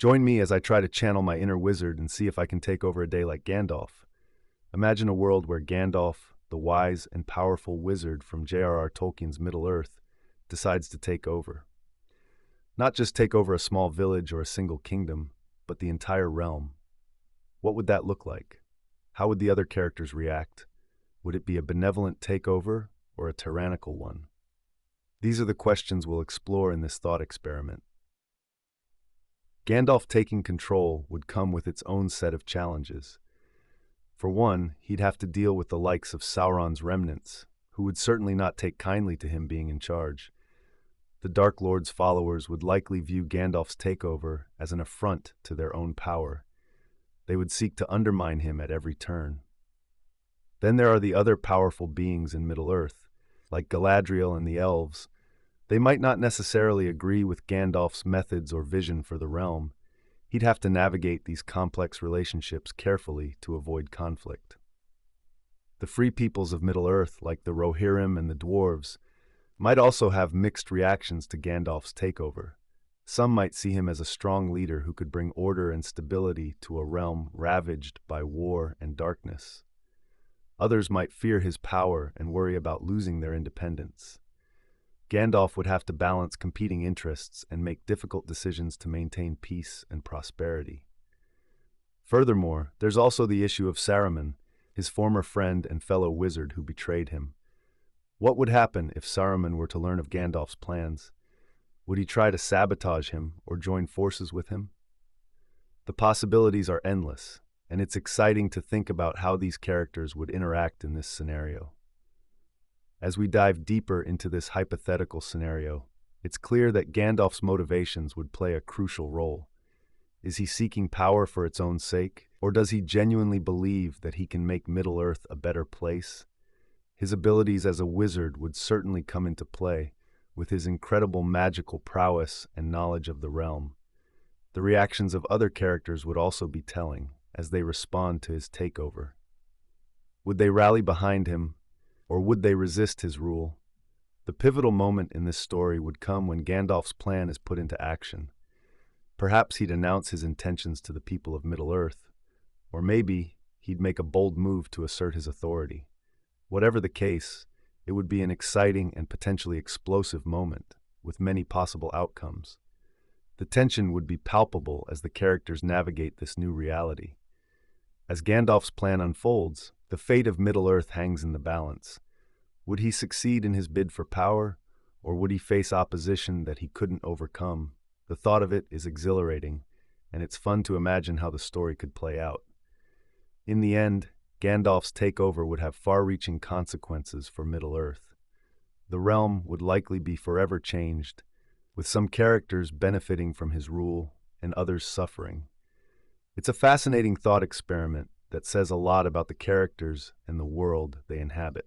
Join me as I try to channel my inner wizard and see if I can take over a day like Gandalf. Imagine a world where Gandalf, the wise and powerful wizard from J.R.R. Tolkien's Middle-earth, decides to take over. Not just take over a small village or a single kingdom, but the entire realm. What would that look like? How would the other characters react? Would it be a benevolent takeover or a tyrannical one? These are the questions we'll explore in this thought experiment. Gandalf taking control would come with its own set of challenges. For one, he'd have to deal with the likes of Sauron's remnants, who would certainly not take kindly to him being in charge. The Dark Lord's followers would likely view Gandalf's takeover as an affront to their own power. They would seek to undermine him at every turn. Then there are the other powerful beings in Middle-earth, like Galadriel and the elves. They might not necessarily agree with Gandalf's methods or vision for the realm. He'd have to navigate these complex relationships carefully to avoid conflict. The free peoples of Middle-earth, like the Rohirrim and the dwarves, might also have mixed reactions to Gandalf's takeover. Some might see him as a strong leader who could bring order and stability to a realm ravaged by war and darkness. Others might fear his power and worry about losing their independence. Gandalf would have to balance competing interests and make difficult decisions to maintain peace and prosperity. Furthermore, there's also the issue of Saruman, his former friend and fellow wizard who betrayed him. What would happen if Saruman were to learn of Gandalf's plans? Would he try to sabotage him or join forces with him? The possibilities are endless, and it's exciting to think about how these characters would interact in this scenario. As we dive deeper into this hypothetical scenario, it's clear that Gandalf's motivations would play a crucial role. Is he seeking power for its own sake, or does he genuinely believe that he can make Middle-earth a better place? His abilities as a wizard would certainly come into play, with his incredible magical prowess and knowledge of the realm. The reactions of other characters would also be telling, as they respond to his takeover. Would they rally behind him, or would they resist his rule? The pivotal moment in this story would come when Gandalf's plan is put into action. Perhaps he'd announce his intentions to the people of Middle-earth, or maybe he'd make a bold move to assert his authority. Whatever the case, it would be an exciting and potentially explosive moment, with many possible outcomes. The tension would be palpable as the characters navigate this new reality. As Gandalf's plan unfolds, the fate of Middle-earth hangs in the balance. Would he succeed in his bid for power, or would he face opposition that he couldn't overcome? The thought of it is exhilarating, and it's fun to imagine how the story could play out. In the end, Gandalf's takeover would have far-reaching consequences for Middle-earth. The realm would likely be forever changed, with some characters benefiting from his rule and others suffering. It's a fascinating thought experiment that says a lot about the characters and the world they inhabit.